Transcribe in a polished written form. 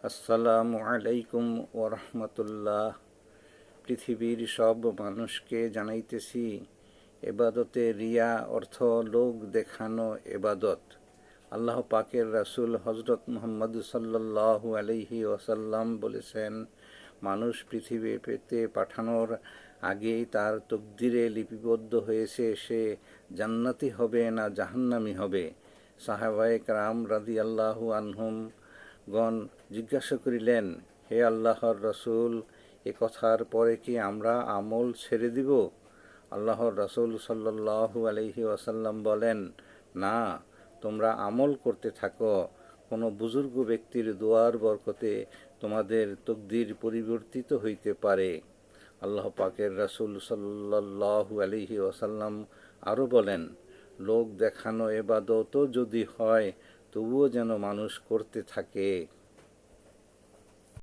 আসসালামু আলাইকুম ওরহমতুল্লাহ। পৃথিবীর সব মানুষকে জানাইতেছি, এবাদতে রিয়া অর্থ লোক দেখানো এবাদত। আল্লাহ পাকের রাসূল হজরত মুহাম্মদ সাল্লাল্লাহু আলাইহি ওয়াসাল্লাম বলেছেন, মানুষ পৃথিবী পেতে পাঠানোর আগেই তার তকদিরে লিপিবদ্ধ হয়েছে সে জান্নাতি হবে না জাহান্নামী হবে। সাহাবায়ে কেরাম রাদিয়াল্লাহু আনহুম গণ জিজ্ঞাসা করিলেন, হে আল্লাহর রসুল, এ কথার পরে কি আমরা আমল ছেড়ে দিব? আল্লাহর রসুল সাল্লাল্লাহু আলাইহি ওয়াসাল্লাম বলেন, না, তোমরা আমল করতে থাকো। কোনো বুজুর্গ ব্যক্তির দোয়ার বরকতে তোমাদের তকদির পরিবর্তিত হইতে পারে। আল্লাহ পাকের রাসূল সাল্লাল্লাহু আলাইহি ওয়াসাল্লাম আরও বলেন, লোক দেখানো এবাদতও যদি হয় তবুও যেন মানুষ করতে থাকে।